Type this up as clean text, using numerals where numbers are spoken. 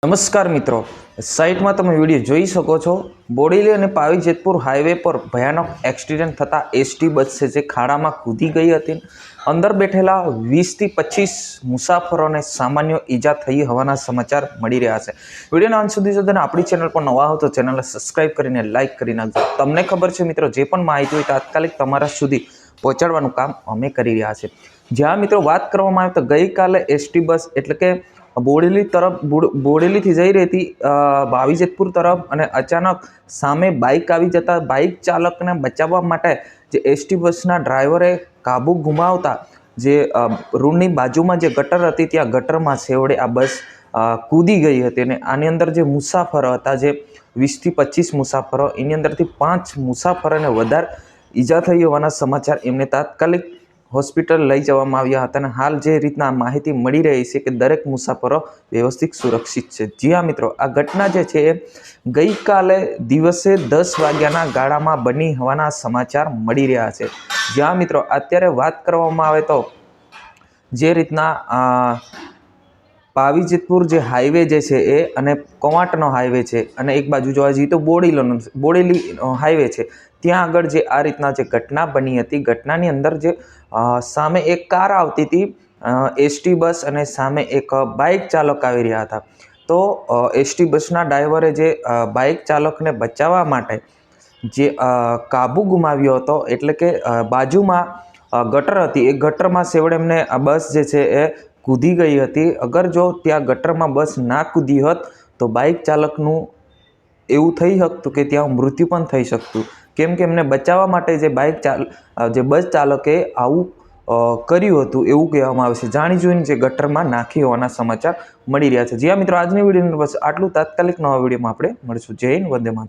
નમસ્કાર મિત્રો, સાઇટમાં તમે વિડીયો જોઈ શકો છો। બોડેલી અને પાવી જેતપુર હાઈવે પર ભયાનક એક્સિડન્ટ થતાં એસટી બસ છે જે ખાડામાં કૂદી ગઈ હતી। અંદર બેઠેલા 20 થી 25 મુસાફરોને સામાન્ય ઈજા થઈ હોવાના સમાચાર મળી રહ્યા છે। વિડીયોના અંત સુધી જો આપણી ચેનલ પર નવા હો તો ચેનલને સબસ્ક્રાઇબ કરીને લાઇક કરી નાખજો। તમને ખબર છે મિત્રો, જે પણ માહિતી હોય તાત્કાલિક તમારા સુધી પહોંચાડવાનું કામ અમે કરી રહ્યા છે। જ્યાં મિત્રો વાત કરવામાં આવે તો ગઈકાલે એસટી બસ એટલે કે બોડેલીથી જઈ રહી હતી ભાવી જેતપુર તરફ, અને અચાનક સામે બાઇક આવી જતા બાઇક ચાલકને બચાવવા માટે જે એસટી બસના ડ્રાઈવરે કાબુ ગુમાવતા જે રોડની બાજુમાં જે ગટર હતી ત્યાં ગટરમાં છેવડે આ બસ કૂદી ગઈ હતી। અને આની અંદર જે મુસાફરો હતા, જે 20 થી 25 મુસાફરો, એની અંદરથી 5 મુસાફરોને વધારે ઈજા થઈ હોવાના સમાચાર એમને તાત્કાલિક હોસ્પિટલ લઈ જવામાં આવ્યા હતા। અને હાલ જે રીતના માહિતી મળી રહી છે કે દરેક મુસાફરો વ્યવસ્થિત સુરક્ષિત છે। જી હા મિત્રો, આ ઘટના જે છે એ ગઈકાલે દિવસે 10 વાગ્યાના ગાળામાં બની હોવાના સમાચાર મળી રહ્યા છે। જ્યાં મિત્રો અત્યારે વાત કરવામાં આવે તો જે રીતના પાવી જેતપુર જે હાઈવે જે છે એ અને કવાંટનો હાઈવે છે, અને એક બાજુ જોવા જઈએ તો બોડેલી હાઈવે છે, ત્યાં આગળ જે આ રીતના જે ઘટના બની હતી, ઘટનાની અંદર જે સામે એક કાર આવતી હતી એસટી બસ, અને સામે એક બાઇક ચાલક આવી રહ્યા હતા। તો એસટી બસના ડ્રાઈવરે જે બાઇક ચાલકને બચાવવા માટે જે કાબુ ગુમાવ્યો હતો, એટલે કે બાજુમાં ગટર હતી, એ ગટરમાં છેવડે એમને આ બસ જે છે એ કૂદી ગઈ હતી। અગર જો ત્યાં ગટરમાં બસ ના કૂદી હોત તો બાઇક ચાલકનું એવું થઈ શકતું કે ત્યાં મૃત્યુ પણ થઈ શકતું, કેમ કે એમને બચાવવા માટે જે બસ ચાલકે આવું કર્યું હતું એવું કહેવામાં આવે છે। જાણી જોઈને જે ગટરમાં નાખી હોવાના સમાચાર મળી રહ્યા છે। જ્યાં મિત્રો આજની વિડીયોની બસ આટલું। તાત્કાલિક નવા વિડીયોમાં આપણે મળીશું। જય હિન્દ, વંદે માતરમ।